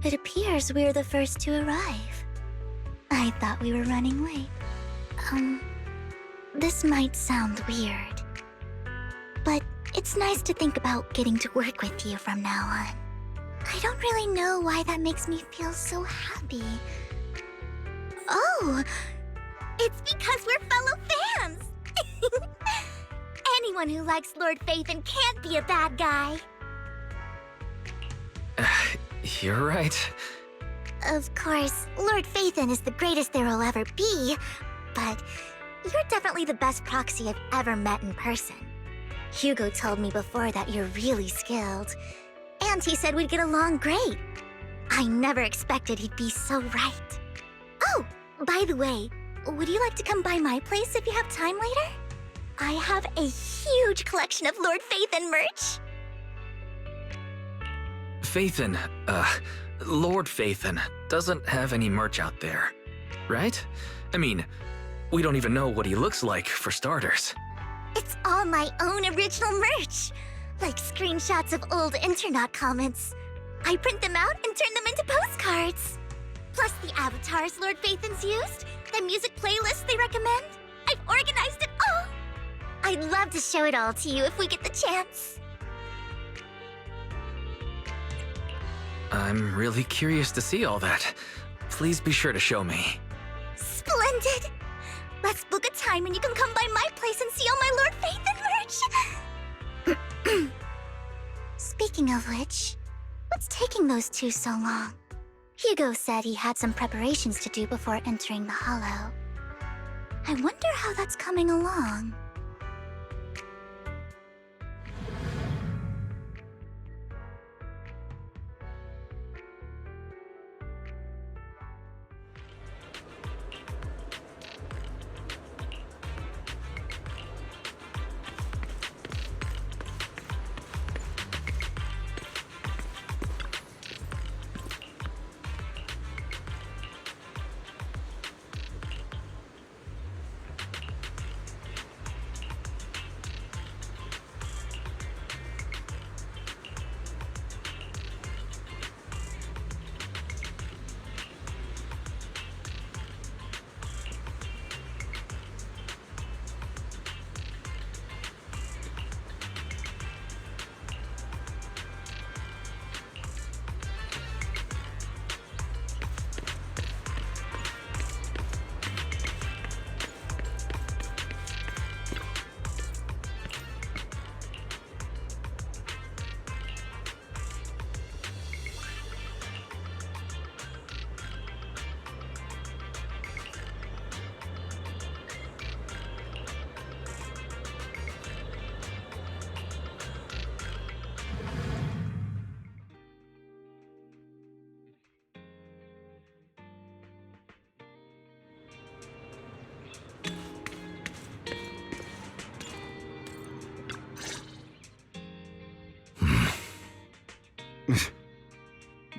It appears we're the first to arrive. I thought we were running late. This might sound weird, but it's nice to think about getting to work with you from now on. I don't really know why that makes me feel so happy. Oh, it's because we're fellow fans! Anyone who likes Lord Phaethon can't be a bad guy. You're right. Of course, Lord Phaethon is the greatest there will ever be, but you're definitely the best proxy I've ever met in person. Hugo told me before that you're really skilled, and he said we'd get along great. I never expected he'd be so right. Oh, by the way, would you like to come by my place if you have time later? I have a huge collection of Lord Phaethon merch. Phaethon, Lord Phaethon doesn't have any merch out there, right? I mean, we don't even know what he looks like, for starters. It's all my own original merch, like screenshots of old internet comments. I print them out and turn them into postcards. Plus the avatars Lord Phaethon's used, the music playlists they recommend. I've organized it all. I'd love to show it all to you if we get the chance. I'm really curious to see all that. Please be sure to show me. Splendid! Let's book a time and you can come by my place and see all my Lord Phaethon merch! Speaking of which, what's taking those two so long? Hugo said he had some preparations to do before entering the Hollow. I wonder how that's coming along.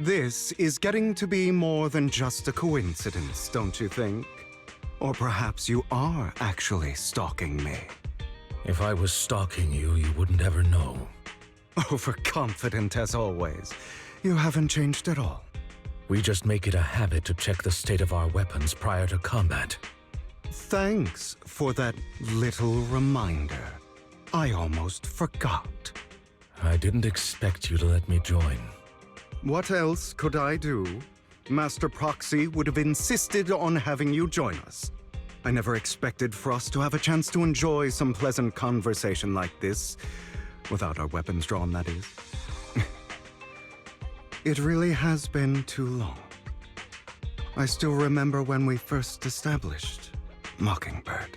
This is getting to be more than just a coincidence, don't you think? Or perhaps you are actually stalking me. If I was stalking you, you wouldn't ever know. Overconfident as always. You haven't changed at all. We just make it a habit to check the state of our weapons prior to combat. Thanks for that little reminder. I almost forgot. I didn't expect you to let me join. What else could I do? Master Proxy would have insisted on having you join us. I never expected for us to have a chance to enjoy some pleasant conversation like this, without our weapons drawn, that is. It really has been too long. I still remember when we first established Mockingbird.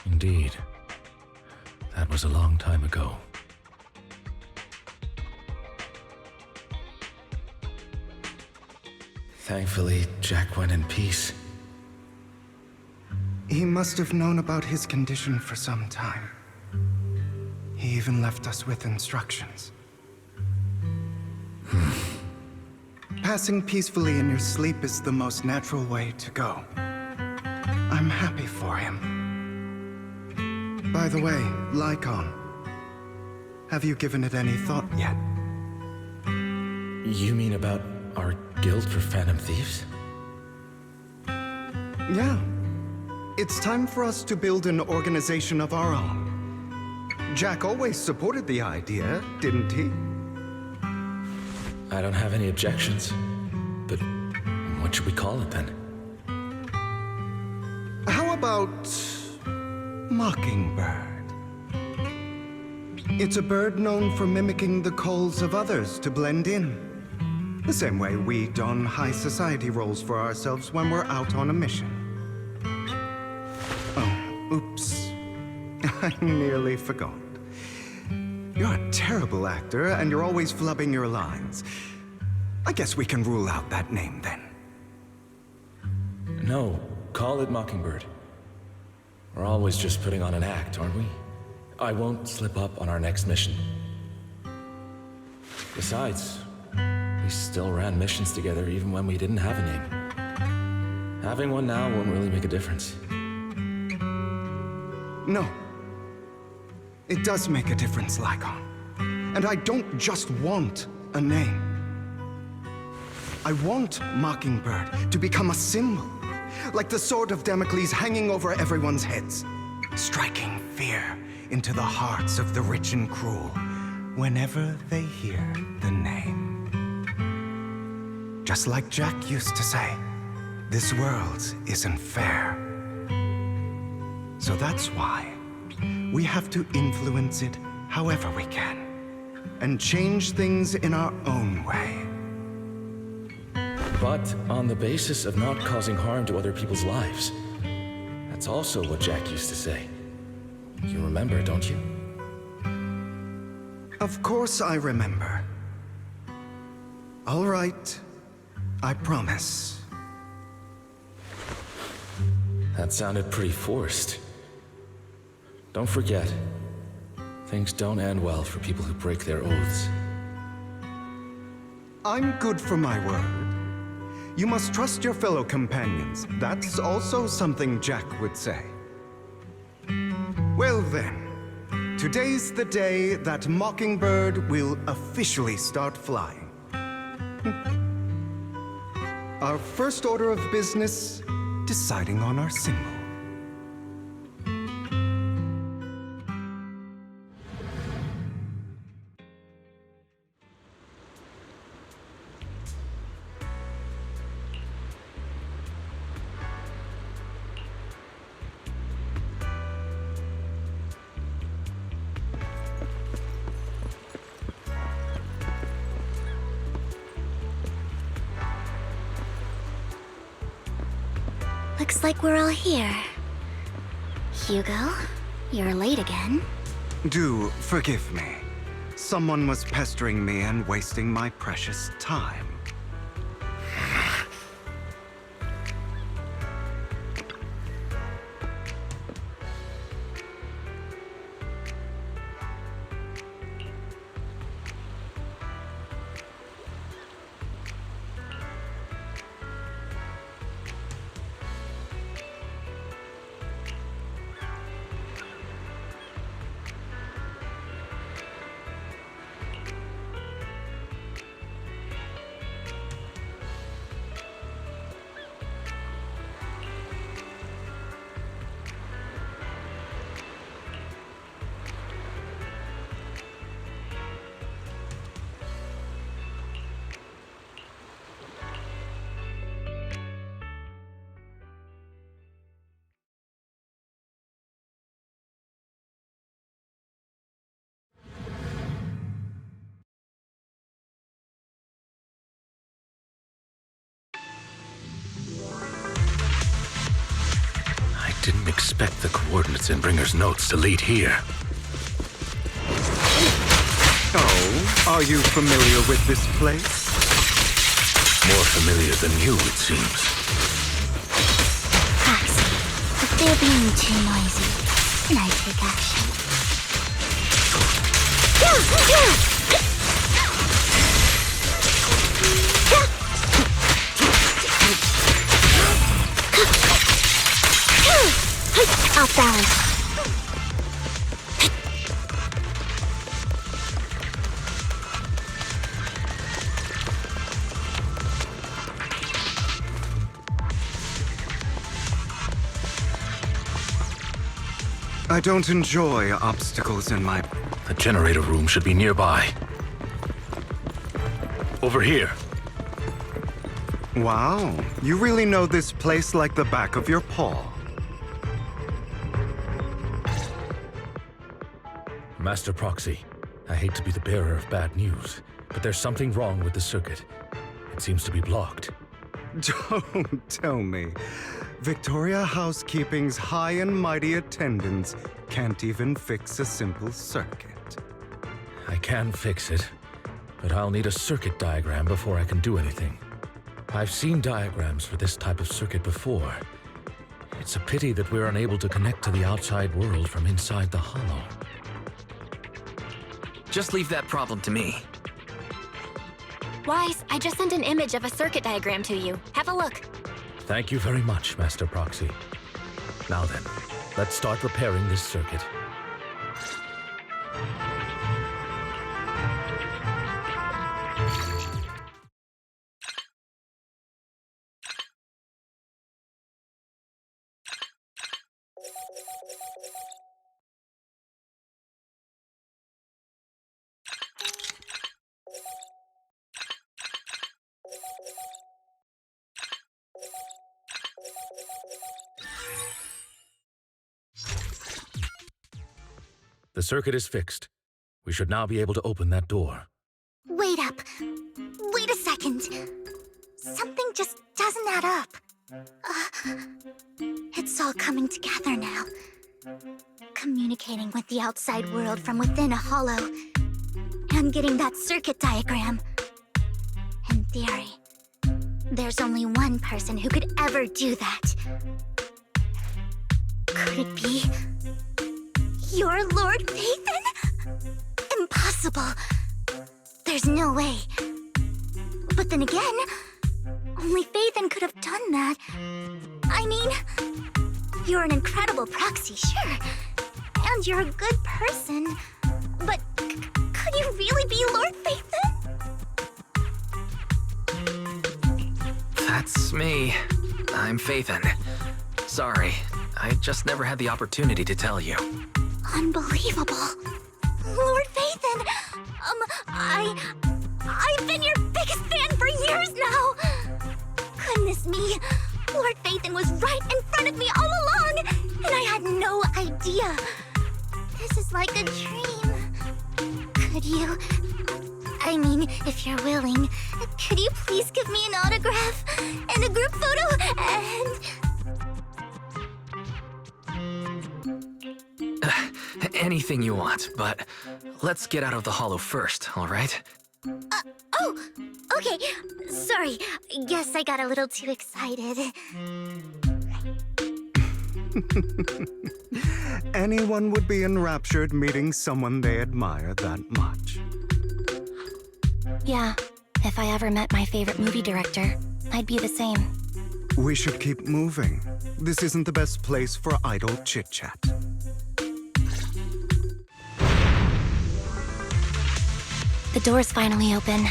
Indeed. That was a long time ago. Thankfully, Jack went in peace. He must have known about his condition for some time. He even left us with instructions. Passing peacefully in your sleep is the most natural way to go. I'm happy for him. By the way, Lycon, have you given it any thought yet? You mean about our guild for Phantom Thieves? Yeah. It's time for us to build an organization of our own. Jack always supported the idea, didn't he? I don't have any objections. But what should we call it then? How about Mockingbird? It's a bird known for mimicking the calls of others to blend in. The same way we don high society roles for ourselves when we're out on a mission. Oh, oops. I nearly forgot. You're a terrible actor, and you're always flubbing your lines. I guess we can rule out that name, then. No, call it Mockingbird. We're always just putting on an act, aren't we? I won't slip up on our next mission. Besides, we still ran missions together even when we didn't have a name. Having one now won't really make a difference. No. It does make a difference, Lycon. And I don't just want a name. I want Mockingbird to become a symbol, like the sword of Damocles hanging over everyone's heads, striking fear into the hearts of the rich and cruel whenever they hear the name. Just like Jack used to say, this world isn't fair. So that's why we have to influence it however we can, and change things in our own way. But on the basis of not causing harm to other people's lives. That's also what Jack used to say. You remember, don't you? Of course I remember. All right, I promise. That sounded pretty forced. Don't forget, things don't end well for people who break their oaths. I'm good for my word. You must trust your fellow companions. That's also something Jack would say. Well then, today's the day that Mockingbird will officially start flying. Our first order of business, deciding on our symbol. Looks like we're all here. Hugo, you're late again. Do forgive me. Someone was pestering me and wasting my precious time. Didn't expect the coordinates in Bringer's notes to lead here. Oh, are you familiar with this place? More familiar than you, it seems. Paxi, if they're being too noisy, can I take action? Off balance. I don't enjoy obstacles in my... The generator room should be nearby. Over here. Wow, you really know this place like the back of your paw. Master Proxy, I hate to be the bearer of bad news, but there's something wrong with the circuit. It seems to be blocked. Don't tell me. Victoria Housekeeping's high and mighty attendants can't even fix a simple circuit. I can fix it, but I'll need a circuit diagram before I can do anything. I've seen diagrams for this type of circuit before. It's a pity that we're unable to connect to the outside world from inside the hollow. Just leave that problem to me. Wise, I just sent an image of a circuit diagram to you. Have a look. Thank you very much, Master Proxy. Now then, let's start repairing this circuit. The circuit is fixed. We should now be able to open that door. Wait up. Wait a second. Something just doesn't add up. It's all coming together now. Communicating with the outside world from within a hollow. And getting that circuit diagram. In theory, there's only one person who could ever do that. Could it be... Your Lord Phaethon? Impossible. There's no way. But then again, only Phaethon could have done that. I mean, you're an incredible proxy, sure. And you're a good person. But could you really be Lord Phaethon? That's me. I'm Phaethon. Sorry, I just never had the opportunity to tell you. Unbelievable. Lord Phaethon! I've been your biggest fan for years now! Goodness me, Lord Phaethon was right in front of me all along, and I had no idea. This is like a dream. Could you... I mean, if you're willing, could you please give me an autograph and a group photo and... Anything you want, but let's get out of the hollow first, all right? Oh, okay. Sorry, guess I got a little too excited. Anyone would be enraptured meeting someone they admire that much. Yeah, if I ever met my favorite movie director, I'd be the same. We should keep moving. This isn't the best place for idle chit-chat. The door's finally open.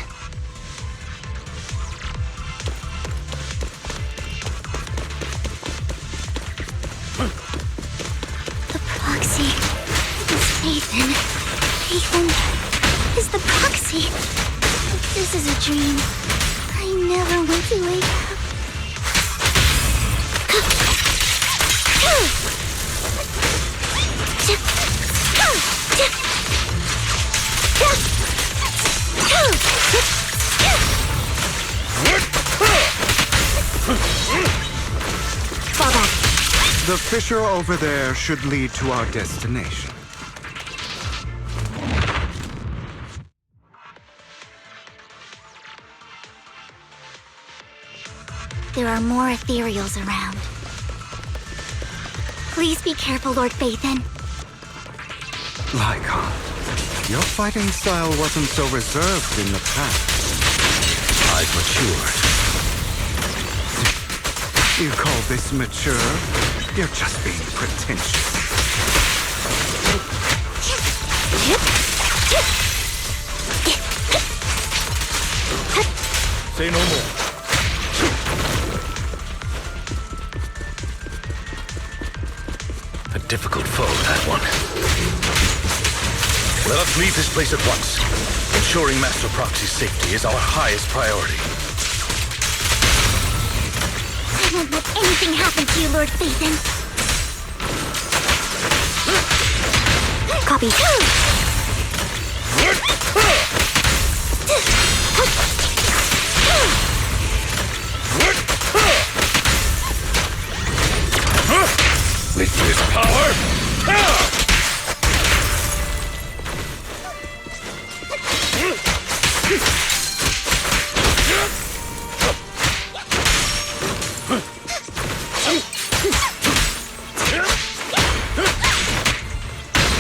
The proxy is Phaethon. Phaethon is the proxy. This is a dream. I never want to wake up. Fall back. The fissure over there should lead to our destination. There are more ethereals around. Please be careful, Lord Phaethon. Lycon, your fighting style wasn't so reserved in the past. I've matured. You call this mature? You're just being pretentious. Say no more. The difficult foe, that one. Let us leave this place at once. Ensuring Master Proxy's safety is our highest priority. I won't let anything happen to you, Lord Phaethon. Copy. With this power,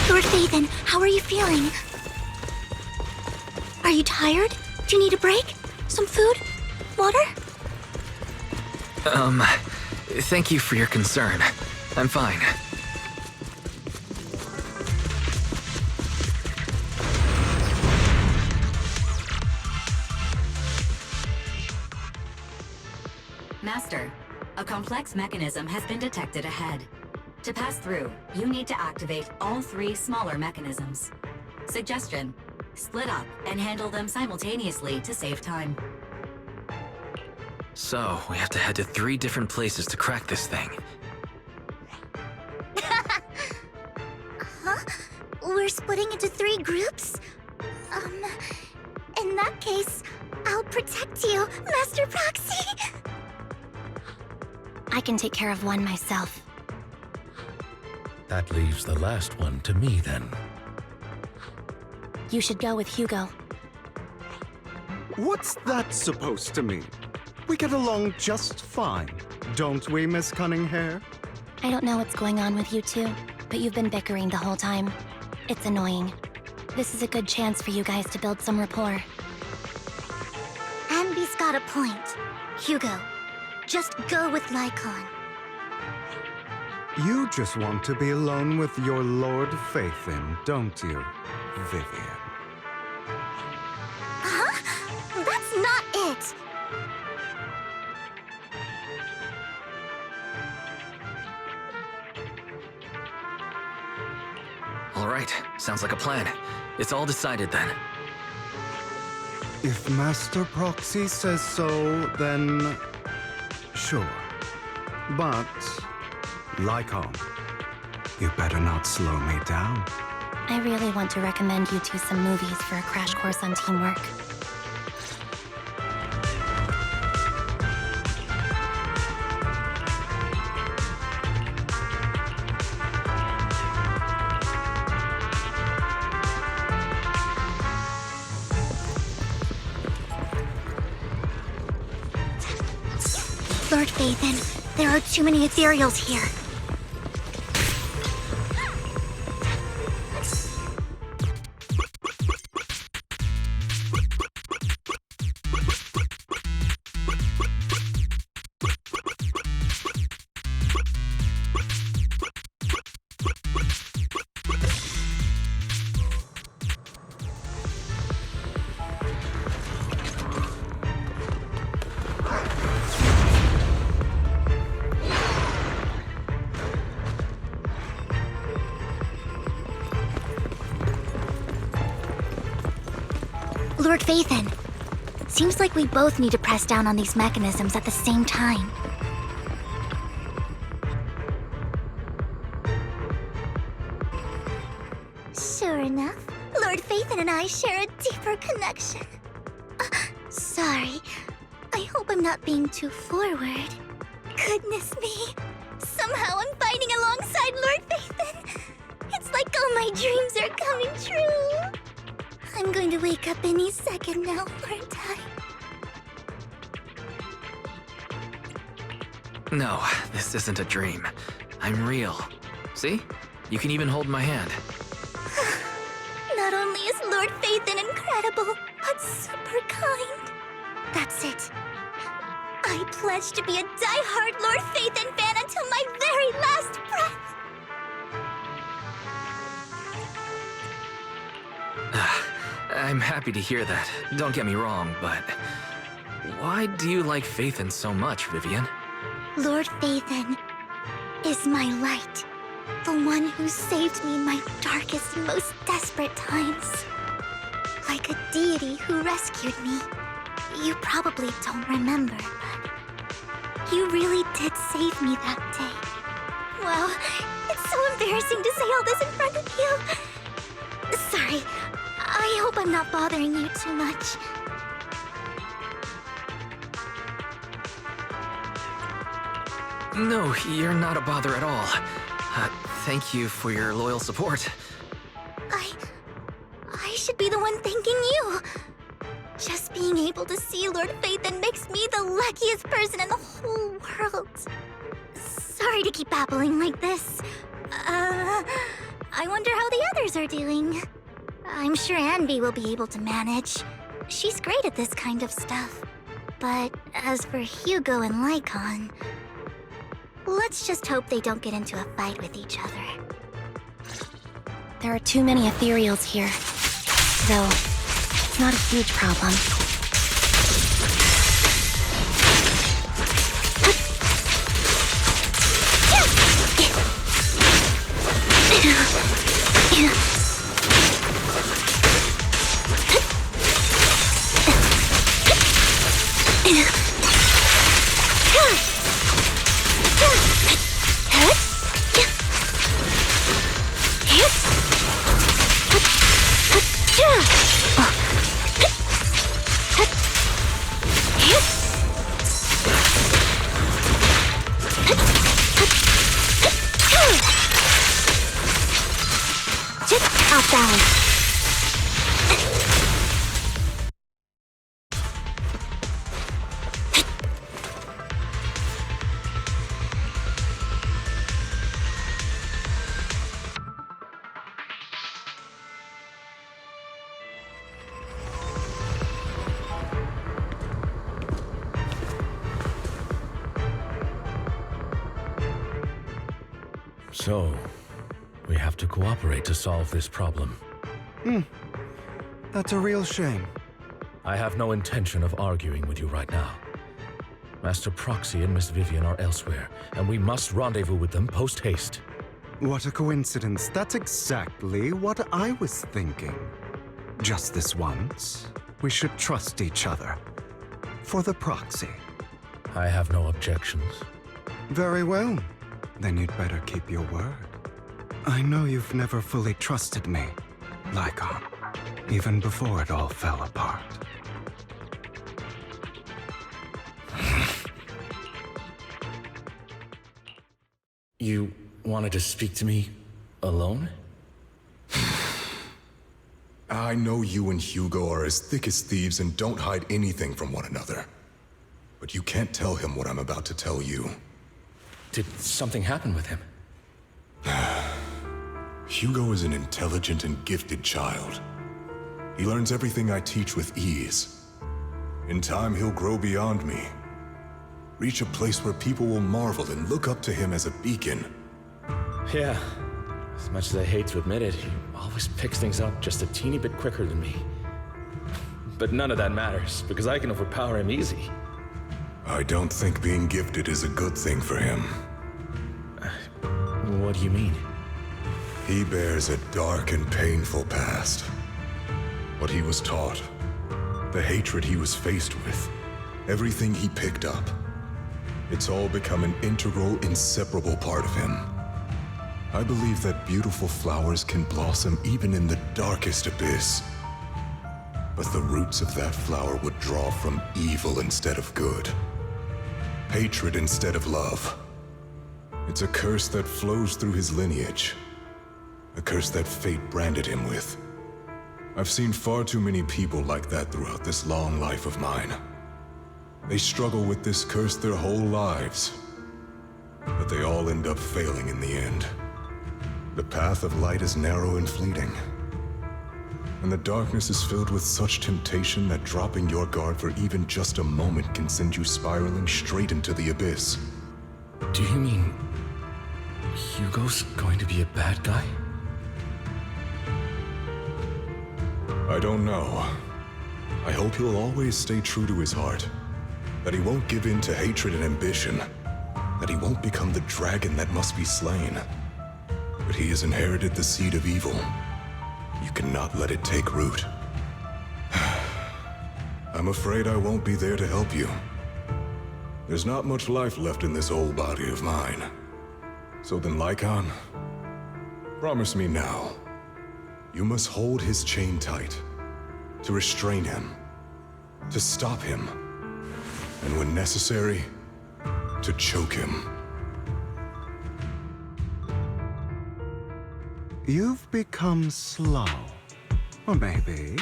Lord Phaethon, how are you feeling? Are you tired? Do you need a break? Some food? Water? Thank you for your concern. I'm fine. Master, a complex mechanism has been detected ahead. To pass through, you need to activate all 3 smaller mechanisms. Suggestion: split up and handle them simultaneously to save time. So, we have to head to 3 different places to crack this thing. Huh? We're splitting into 3 groups? In that case, I'll protect you, Master Proxy! I can take care of one myself. that leaves the last one to me, then. You should go with Hugo. What's that supposed to mean? We get along just fine, don't we, Miss Cunninghair? I don't know what's going on with you two, but you've been bickering the whole time. It's annoying. This is a good chance for you guys to build some rapport. Anby's got a point. Hugo, just go with Lycon. You just want to be alone with your Lord Phaethon, don't you, Vivian? Huh? That's not it! All right, sounds like a plan. It's all decided then. If Master Proxy says so, then sure. But, Lycon, you better not slow me down. I really want to recommend you two some movies for a crash course on teamwork. Lord Phaethon, there are too many ethereals here. Lord Phaethon, seems like we both need to press down on these mechanisms at the same time. Sure enough, Lord Phaethon and I share a deeper connection. Sorry, I hope I'm not being too forward. Goodness me, somehow I'm fighting alongside Lord Phaethon. It's like all my dreams are coming true. I'm going to wake up any second now, aren't I? No, this isn't a dream. I'm real. See? You can even hold my hand. Not only is Lord Phaethon incredible, but super kind. That's it. I pledge to be a die-hard Lord Phaethon fan until my very last breath. I'm happy to hear that. Don't get me wrong, but why do you like Phaethon so much, Vivian? Lord Phaethon is my light. The one who saved me in my darkest, most desperate times. Like a deity who rescued me. You probably don't remember, but you really did save me that day. Wow, it's so embarrassing to say all this in front of you. Sorry, I hope I'm not bothering you too much. No, you're not a bother at all. Thank you for your loyal support. I should be the one thanking you. Just being able to see Lord Phaethon makes me the luckiest person in the whole world. Sorry to keep babbling like this. I wonder how the others are doing. I'm sure Anby will be able to manage. She's great at this kind of stuff. But as for Hugo and Lycon, let's just hope they don't get into a fight with each other. There are too many ethereals here. Though, it's not a huge problem. Off balance. So, we have to cooperate to solve this problem. That's a real shame. I have no intention of arguing with you right now. Master Proxy and Miss Vivian are elsewhere, and we must rendezvous with them post-haste. What a coincidence. That's exactly what I was thinking. Just this once, we should trust each other. For the proxy. I have no objections. Very well. Then you'd better keep your word. I know you've never fully trusted me, Lycon, even before it all fell apart. You wanted to speak to me alone? I know you and Hugo are as thick as thieves and don't hide anything from one another. But you can't tell him what I'm about to tell you. Did something happen with him? Hugo is an intelligent and gifted child. He learns everything I teach with ease. In time, he'll grow beyond me. Reach a place where people will marvel and look up to him as a beacon. Yeah. As much as I hate to admit it, he always picks things up just a teeny bit quicker than me. But none of that matters, because I can overpower him easy. I don't think being gifted is a good thing for him. What do you mean? He bears a dark and painful past. What he was taught, the hatred he was faced with, everything he picked up. It's all become an integral, inseparable part of him. I believe that beautiful flowers can blossom even in the darkest abyss. But the roots of that flower would draw from evil instead of good. Hatred instead of love. It's a curse that flows through his lineage. A curse that fate branded him with. I've seen far too many people like that throughout this long life of mine. They struggle with this curse their whole lives. But they all end up failing in the end. The path of light is narrow and fleeting. And the darkness is filled with such temptation that dropping your guard for even just a moment can send you spiraling straight into the abyss. Do you mean Hugo's going to be a bad guy? I don't know. I hope he'll always stay true to his heart. That he won't give in to hatred and ambition. That he won't become the dragon that must be slain. but he has inherited the seed of evil. You cannot let it take root. I'm afraid I won't be there to help you. There's not much life left in this old body of mine. So then, Lycon, promise me now. You must hold his chain tight, to restrain him, to stop him, and when necessary, to choke him. You've become slow. Or maybe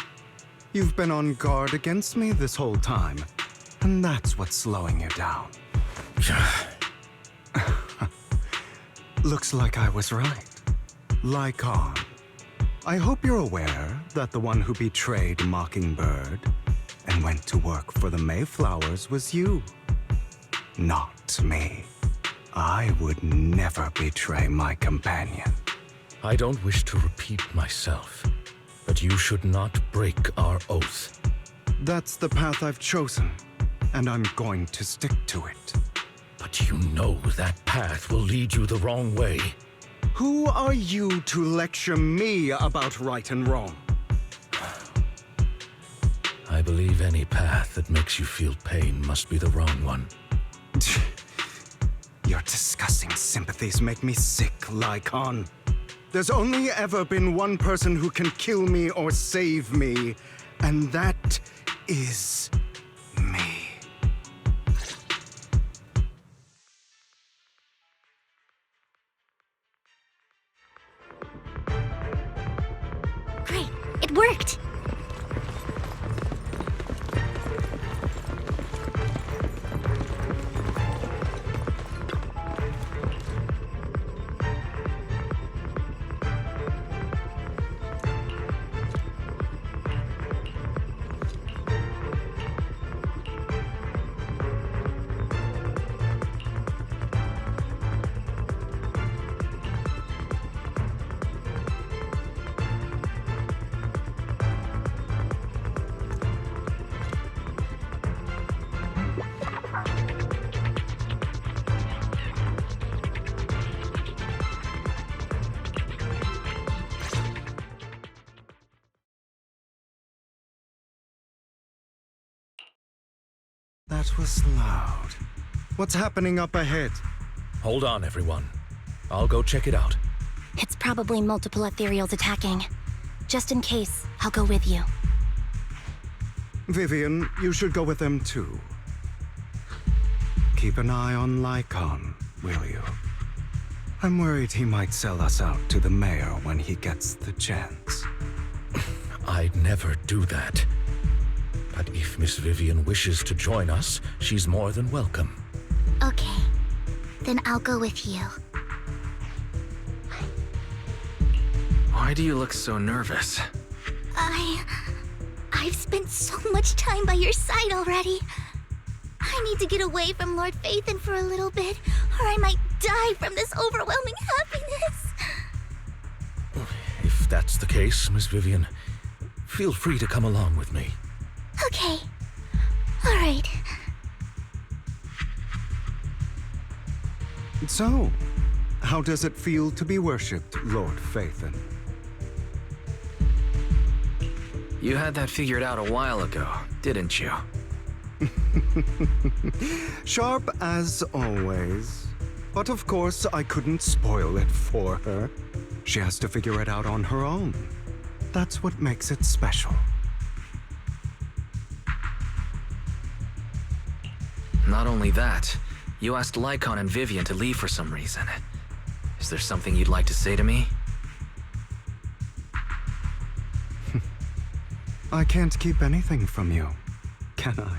you've been on guard against me this whole time, and that's what's slowing you down. Looks like I was right. Lycon. I hope you're aware that the one who betrayed Mockingbird and went to work for the Mayflowers was you, not me. I would never betray my companion. I don't wish to repeat myself, but you should not break our oath. That's the path I've chosen, and I'm going to stick to it. But you know that path will lead you the wrong way. Who are you to lecture me about right and wrong? I believe any path that makes you feel pain must be the wrong one. Your disgusting sympathies make me sick, Lycon. There's only ever been one person who can kill me or save me, and that is me. Great, it worked! That was loud. What's happening up ahead? Hold on, everyone. I'll go check it out. It's probably multiple ethereals attacking. Just in case, I'll go with you. Vivian, you should go with them too. Keep an eye on Lycon, will you? I'm worried he might sell us out to the mayor when he gets the chance. I'd never do that. But if Miss Vivian wishes to join us, she's more than welcome. Okay, then I'll go with you. Why do you look so nervous? I've spent so much time by your side already. I need to get away from Lord Phaethon for a little bit, or I might die from this overwhelming happiness. If that's the case, Miss Vivian, feel free to come along with me. Okay. All right. So, how does it feel to be worshipped, Lord Phaethon? You had that figured out a while ago, didn't you? Sharp as always. But of course, I couldn't spoil it for her. She has to figure it out on her own. That's what makes it special. Not only that, you asked Lycon and Vivian to leave for some reason. Is there something you'd like to say to me? I can't keep anything from you, can I?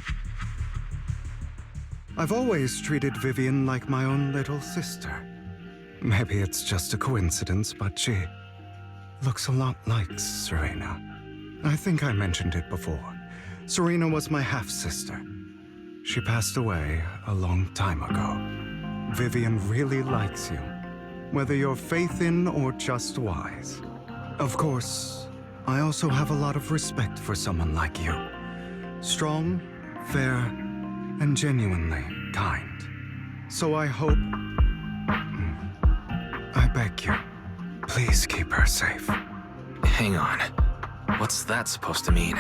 I've always treated Vivian like my own little sister. Maybe it's just a coincidence, but she looks a lot like Serena. I think I mentioned it before. Serena was my half-sister. She passed away a long time ago. Vivian really likes you, whether you're Phaethon or just wise. Of course, I also have a lot of respect for someone like you. Strong, fair, and genuinely kind. So I hope... I beg you, Please keep her safe. Hang on. What's that supposed to mean?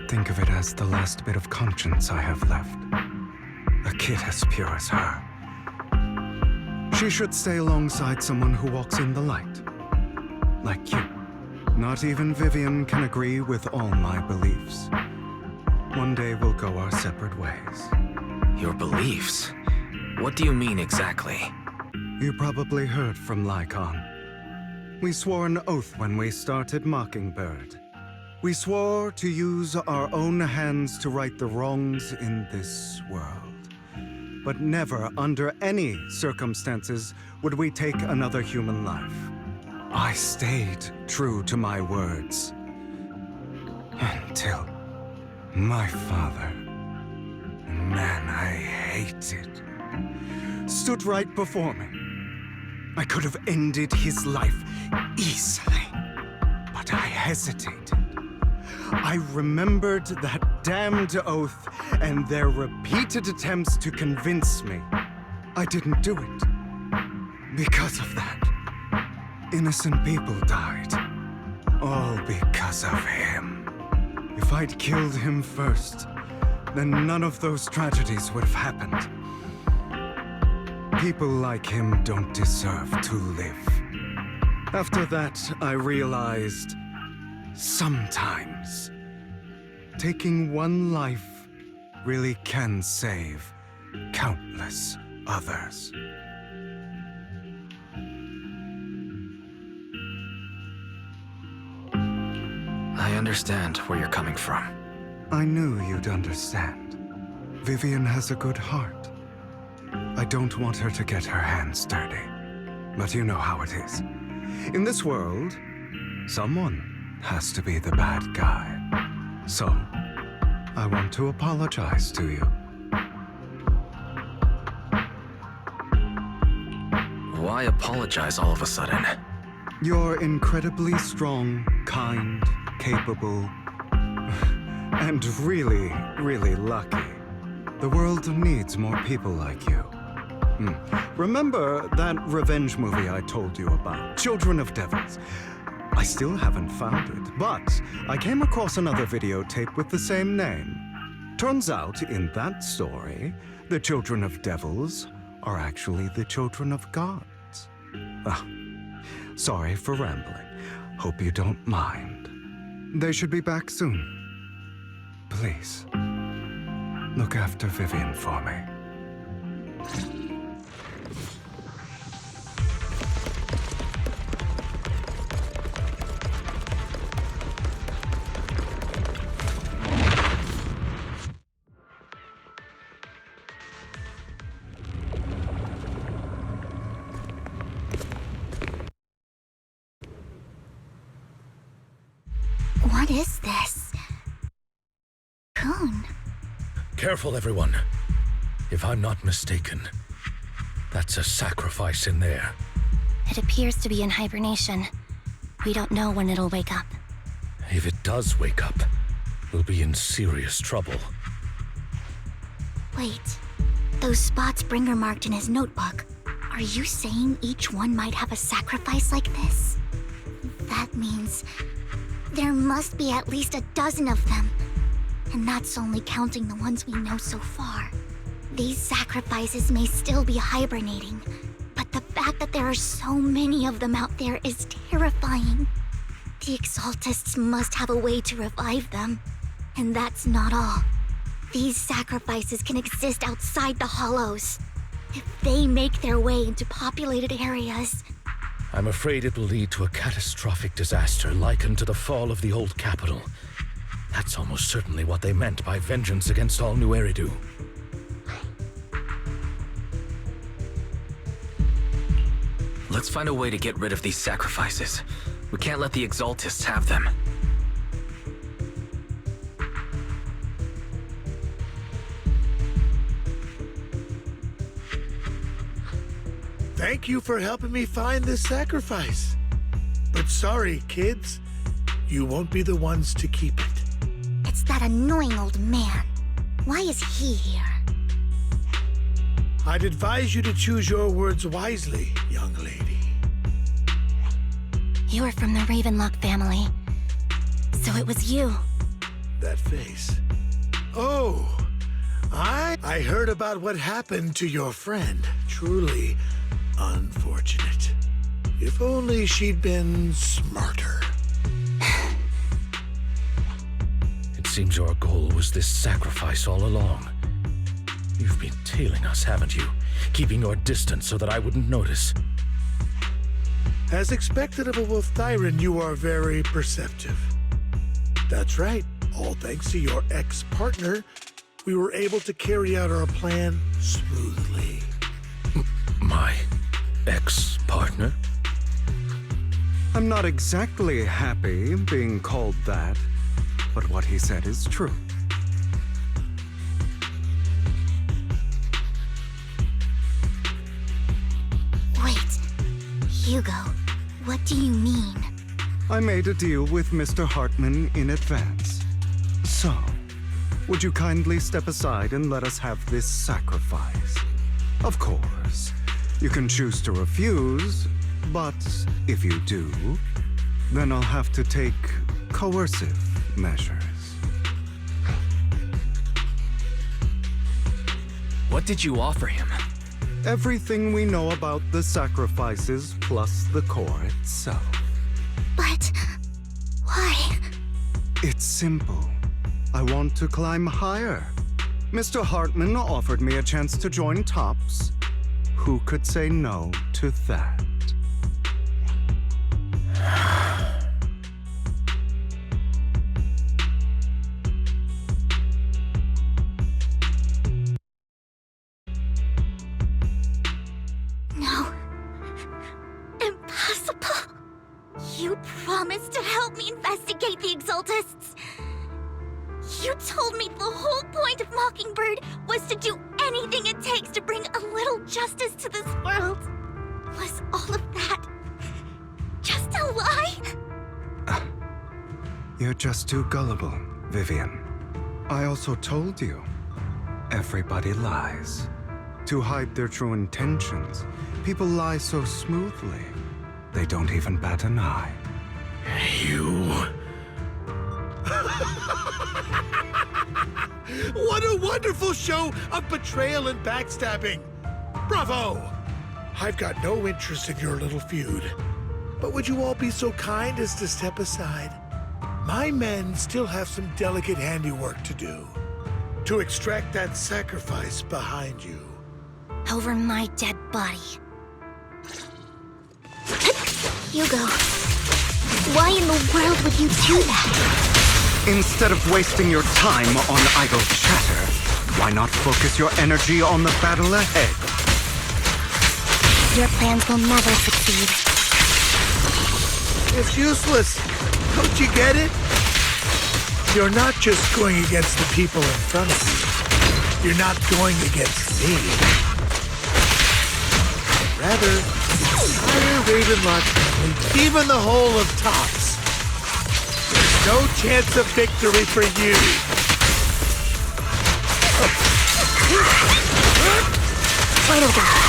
Think of it as the last bit of conscience I have left. A kid as pure as her. She should stay alongside someone who walks in the light. Like you. Not even Vivian can agree with all my beliefs. One day we'll go our separate ways. Your beliefs? What do you mean exactly? You probably heard from Lycon. We swore an oath when we started Mockingbird. We swore to use our own hands to right the wrongs in this world. But never, under any circumstances, would we take another human life. I stayed true to my words. Until my father, a man I hated, stood right before me. I could have ended his life easily, but I hesitated. I remembered that damned oath and their repeated attempts to convince me. I didn't do it. Because of that, innocent people died. All because of him. If I'd killed him first, then none of those tragedies would have happened. People like him don't deserve to live. After that, I realized sometimes taking one life really can save countless others. I understand where you're coming from. I knew you'd understand. Vivian has a good heart. I don't want her to get her hands dirty. But you know how it is. In this world, someone has to be the bad guy. So, I want to apologize to you. Why apologize all of a sudden? You're incredibly strong, kind, capable, and really, really lucky. The world needs more people like you. Remember that revenge movie I told you about, Children of Devils? I still haven't found it, but I came across another videotape with the same name. Turns out, in that story, the Children of Devils are actually the children of gods. Sorry for rambling. Hope you don't mind. They should be back soon. Please, look after Vivian for me. What is this? Coon. Careful, everyone. If I'm not mistaken, that's a sacrifice in there. It appears to be in hibernation. We don't know when it'll wake up. If it does wake up, we'll be in serious trouble. Wait. Those spots Bringer marked in his notebook. Are you saying each one might have a sacrifice like this? That means there must be at least a dozen of them. And that's only counting the ones we know so far. These sacrifices may still be hibernating, but the fact that there are so many of them out there is terrifying. The Exaltists must have a way to revive them. And that's not all. These sacrifices can exist outside the Hollows. If they make their way into populated areas, I'm afraid it will lead to a catastrophic disaster likened to the fall of the old capital. That's almost certainly what they meant by vengeance against all New Eridu. Let's find a way to get rid of these sacrifices. We can't let the Exaltists have them. Thank you for helping me find this sacrifice. But sorry, kids. You won't be the ones to keep it. it's that annoying old man. Why is he here? I'd advise you to choose your words wisely, young lady. You're from the Ravenlock family. So it was you. That face. Oh, I heard about what happened to your friend. Truly unfortunate. If only she'd been smarter. It seems your goal was this sacrifice all along. You've been tailing us, haven't you? Keeping your distance so that I wouldn't notice. As expected of a Wolf Thyran, you are very perceptive. That's right. All thanks to your ex-partner, we were able to carry out our plan smoothly. My ex-partner? I'm not exactly happy being called that, but what he said is true. Wait, Hugo, what do you mean? I made a deal with Mr. Hartman in advance. So, would you kindly step aside and let us have this sacrifice? Of course, you can choose to refuse, but if you do, then I'll have to take coercive measures. What did you offer him? Everything we know about the sacrifices plus the core itself. But why? It's simple. I want to climb higher. Mr. Hartman offered me a chance to join Tops. Who could say no to that? No. Impossible. You promised to help me investigate the Exaltists. You told me the whole point of Mockingbird was to do anything it takes to bring a little justice to this world. Was all of that just a lie? You're just too gullible, Vivian. I also told you, everybody lies. To hide their true intentions, people lie so smoothly, they don't even bat an eye. You... What a wonderful show of betrayal and backstabbing! Bravo! I've got no interest in your little feud. But would you all be so kind as to step aside? My men still have some delicate handiwork to do. To extract that sacrifice behind you. Over my dead body. Hugo, why in the world would you do that? Instead of wasting your time on idle chatter, why not focus your energy on the battle ahead? Your plans will never succeed. It's useless. Don't you get it? You're not just going against the people in front of you. You're not going against me. Rather, the entire Ravenlock family, even the whole of Tops. There's no chance of victory for you. Final battle.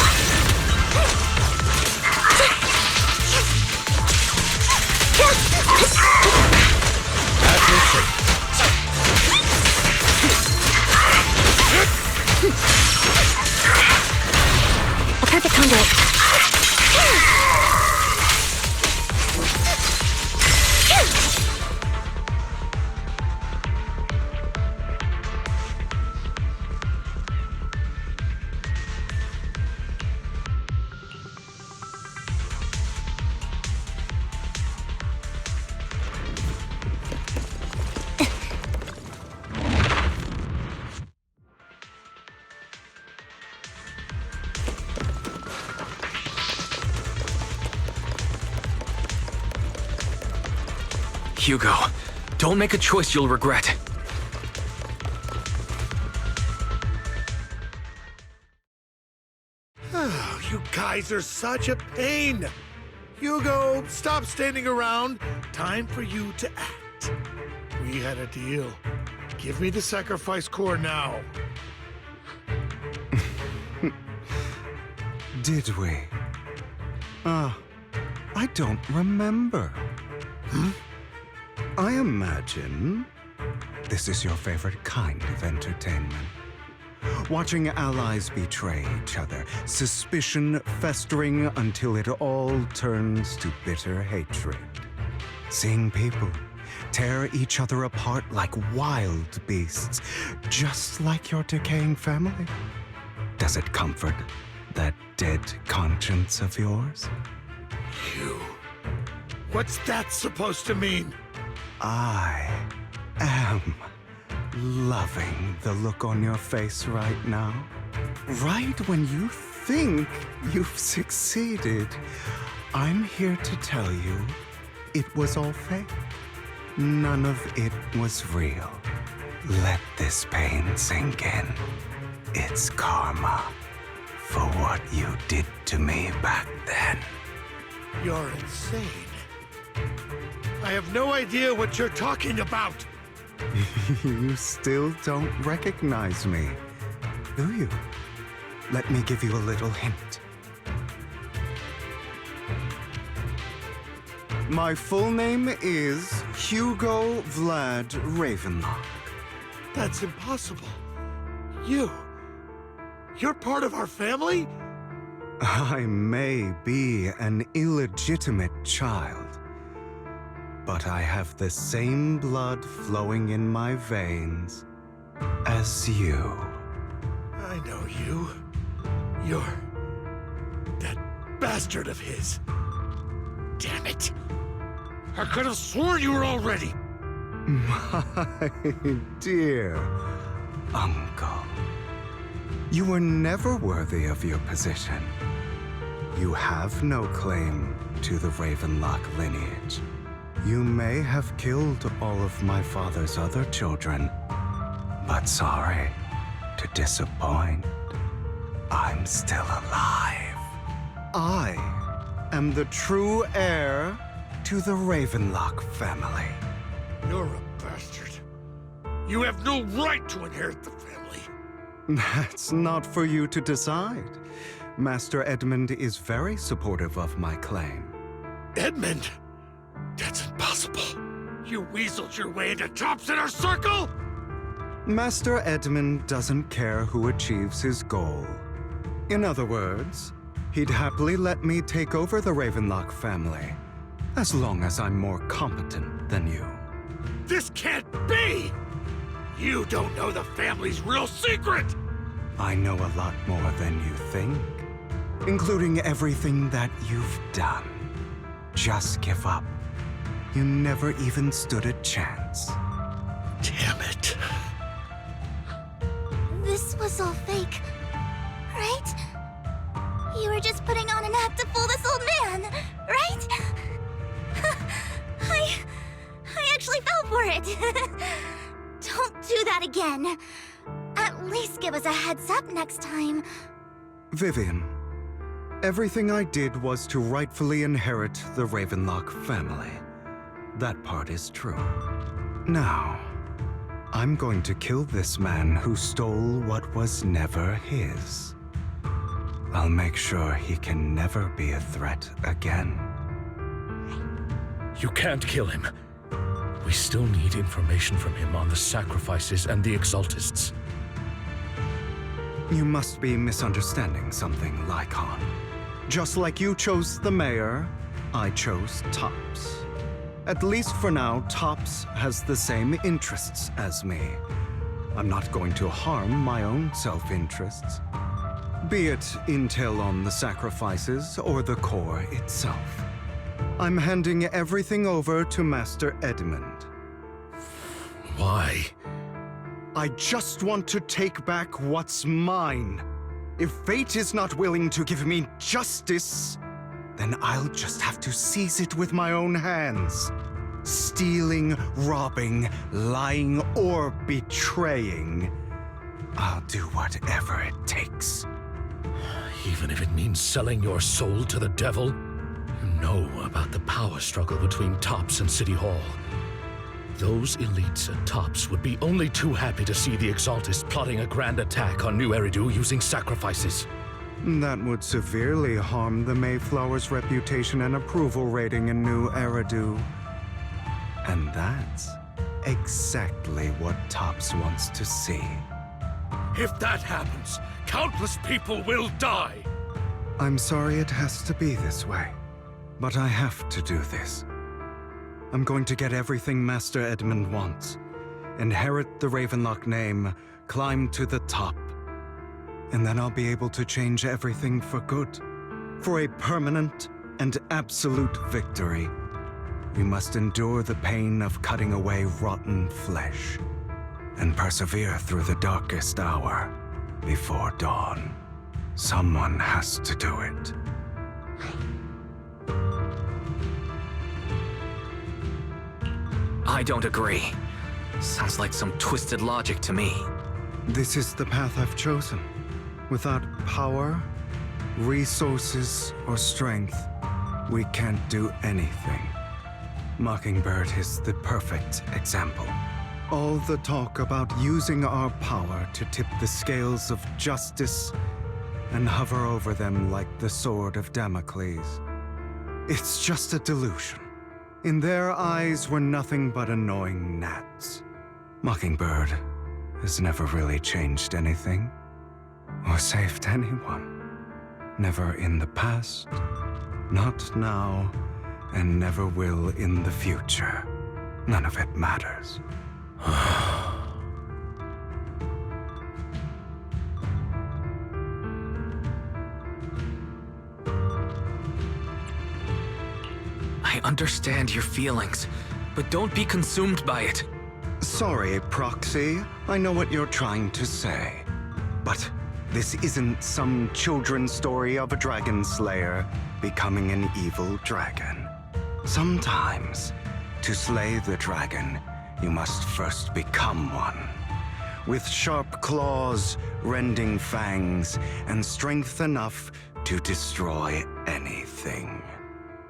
A perfect conduit. Hugo, don't make a choice you'll regret. Oh, you guys are such a pain. Hugo, stop standing around. Time for you to act. We had a deal. Give me the sacrifice core now. Did we? I don't remember. I imagine this is your favorite kind of entertainment. Watching allies betray each other, suspicion festering until it all turns to bitter hatred. Seeing people tear each other apart like wild beasts, just like your decaying family. Does it comfort that dead conscience of yours? You. What's that supposed to mean? I am loving the look on your face right now. Right when you think you've succeeded, I'm here to tell you it was all fake. None of it was real. Let this pain sink in. It's karma for what you did to me back then. You're insane. I have no idea what you're talking about. You still don't recognize me, do you? Let me give you a little hint. My full name is Hugo Vlad Ravenlock. That's impossible. You're part of our family? I may be an illegitimate child, but I have the same blood flowing in my veins as you. I know you. You're that bastard of his. Damn it. I could have sworn you were already. My dear uncle, you were never worthy of your position. You have no claim to the Ravenlock lineage. You may have killed all of my father's other children, but sorry to disappoint. I'm still alive. I am the true heir to the Ravenlock family. You're a bastard. You have no right to inherit the family. That's not for you to decide. Master Edmund is very supportive of my claim. Edmund? That's impossible. You weaseled your way into Top's inner circle? Master Edmund doesn't care who achieves his goal. In other words, he'd happily let me take over the Ravenlock family, as long as I'm more competent than you. This can't be! You don't know the family's real secret! I know a lot more than you think, including everything that you've done. Just give up. You never even stood a chance. Damn it. This was all fake, right? You were just putting on an act to fool this old man, right? I actually fell for it. Don't do that again. At least give us a heads up next time. Vivian, everything I did was to rightfully inherit the Ravenlock family. That part is true. Now, I'm going to kill this man who stole what was never his. I'll make sure he can never be a threat again. You can't kill him. We still need information from him on the sacrifices and the Exaltists. You must be misunderstanding something, Lycon. Just like you chose the mayor, I chose Tops. At least for now, Tops has the same interests as me. I'm not going to harm my own self-interests. Be it intel on the sacrifices or the core itself. I'm handing everything over to Master Edmund. Why? I just want to take back what's mine. If fate is not willing to give me justice, then I'll just have to seize it with my own hands. Stealing, robbing, lying, or betraying. I'll do whatever it takes. Even if it means selling your soul to the devil? You know about the power struggle between Tops and City Hall. Those elites at Tops would be only too happy to see the Exaltists plotting a grand attack on New Eridu using sacrifices. That would severely harm the Mayflower's reputation and approval rating in New Eridu. And that's exactly what Topps wants to see. If that happens, countless people will die. I'm sorry it has to be this way, but I have to do this. I'm going to get everything Master Edmund wants. Inherit the Ravenlock name, climb to the top. And then I'll be able to change everything for good. For a permanent and absolute victory. We must endure the pain of cutting away rotten flesh. And persevere through the darkest hour before dawn. Someone has to do it. I don't agree. Sounds like some twisted logic to me. This is the path I've chosen. Without power, resources, or strength, we can't do anything. Mockingbird is the perfect example. All the talk about using our power to tip the scales of justice and hover over them like the sword of Damocles. It's just a delusion. In their eyes, we're nothing but annoying gnats. Mockingbird has never really changed anything, or saved anyone. Never in the past, not now, and never will in the future. None of it matters. I understand your feelings, but don't be consumed by it. Sorry, Proxy. I know what you're trying to say. But this isn't some children's story of a dragon slayer becoming an evil dragon. Sometimes, to slay the dragon, you must first become one. With sharp claws, rending fangs, and strength enough to destroy anything.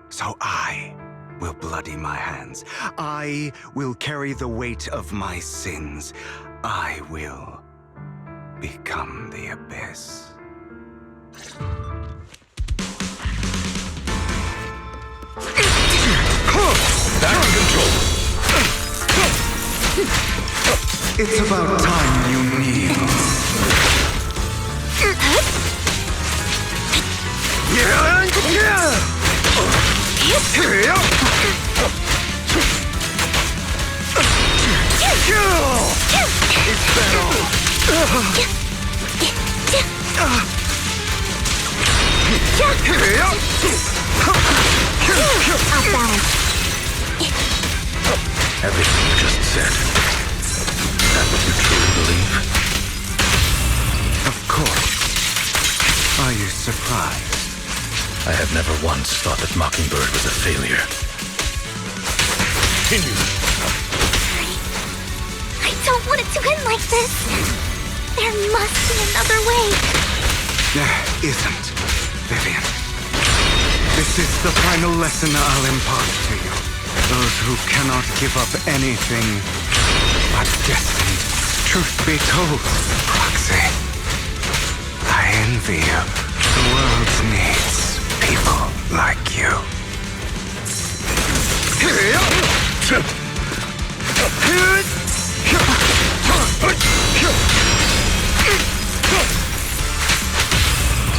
So I will bloody my hands. I will carry the weight of my sins. I will become the abyss. Back in control. It's about time you kneel. It's better. Off balance. Everything you just said. Is that what you truly believe? Of course. Are you surprised? I have never once thought that Mockingbird was a failure. Continue. I don't want it to end like this. There must be another way. There isn't, Vivian. This is the final lesson I'll impart to you. Those who cannot give up anything are destined. Truth be told, Proxy, I envy you. The world needs people like you.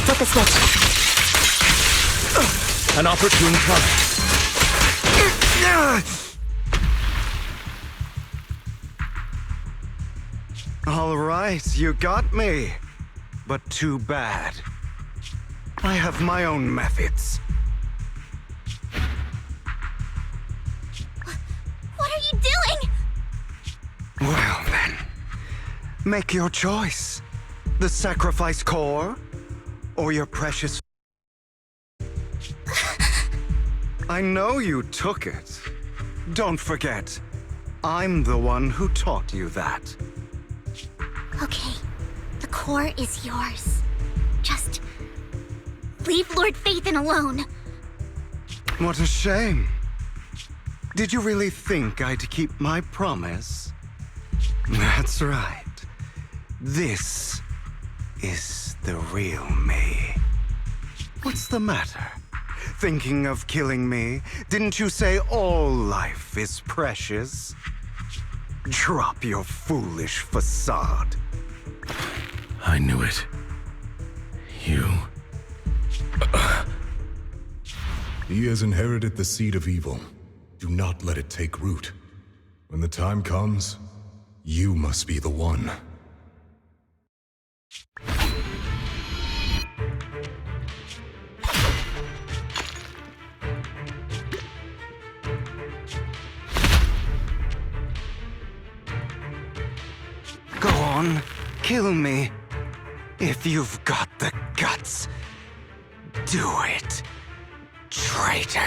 Flip the switch. An opportune time. All right, you got me. But too bad. I have my own methods. What are you doing? Well then, make your choice. The sacrifice core, or your precious... I know you took it. Don't forget, I'm the one who taught you that. Okay, the core is yours. Just leave Lord Phaethon alone. What a shame. Did you really think I'd keep my promise? That's right. This is the real me. What's the matter? Thinking of killing me? Didn't you say all life is precious? Drop your foolish facade. I knew it. You... He has inherited the seed of evil. Do not let it take root. When the time comes, you must be the one. Go on, kill me. If you've got the guts, do it, traitor.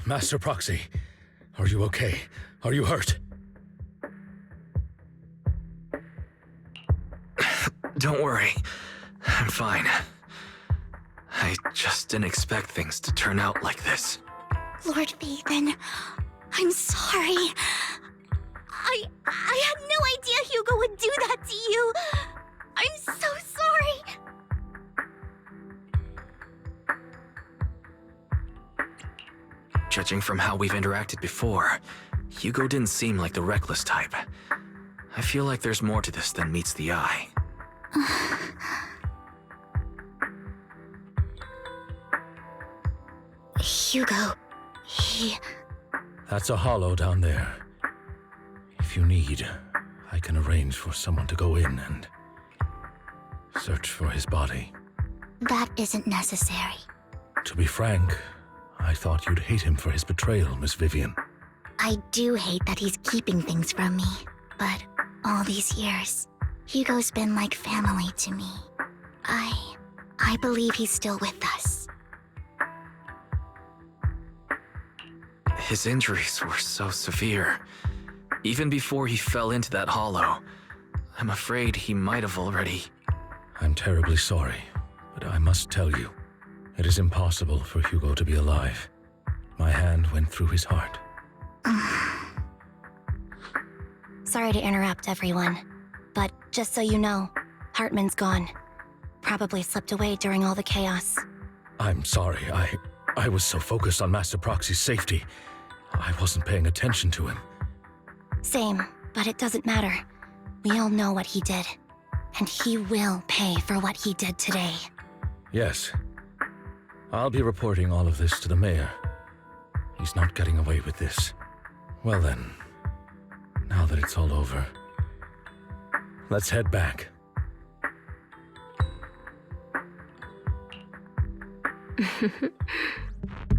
Master Proxy, are you okay? Are you hurt? Don't worry. I'm fine. I just didn't expect things to turn out like this. Lord Phaethon, I'm sorry. I had no idea Hugo would do that to you. I'm so sorry. Judging from how we've interacted before, Hugo didn't seem like the reckless type. I feel like there's more to this than meets the eye. Hugo, he... That's a hollow down there. If you need, I can arrange for someone to go in and search for his body. That isn't necessary. To be frank, I thought you'd hate him for his betrayal, Miss Vivian. I do hate that he's keeping things from me, but all these years, Hugo's been like family to me. I believe he's still with us. His injuries were so severe. Even before he fell into that hollow, I'm afraid he might have already... I'm terribly sorry, but I must tell you, it is impossible for Hugo to be alive. My hand went through his heart. Sorry to interrupt, everyone. But just so you know, Hartman's gone. Probably slipped away during all the chaos. I'm sorry, I was so focused on Master Proxy's safety. I wasn't paying attention to him. Same, but it doesn't matter. We all know what he did. And he will pay for what he did today. Yes. I'll be reporting all of this to the mayor. He's not getting away with this. Well then, now that it's all over, let's head back.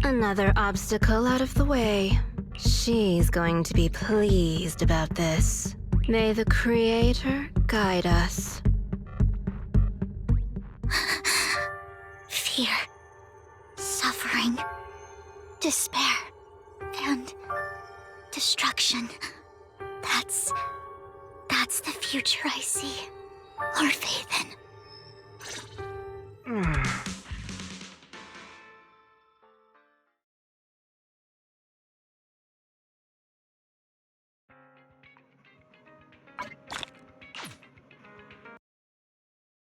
Another obstacle out of the way. She's going to be pleased about this. May the Creator guide us. Fear, suffering, despair, and destruction. That's the future I see. Lord Phaethon.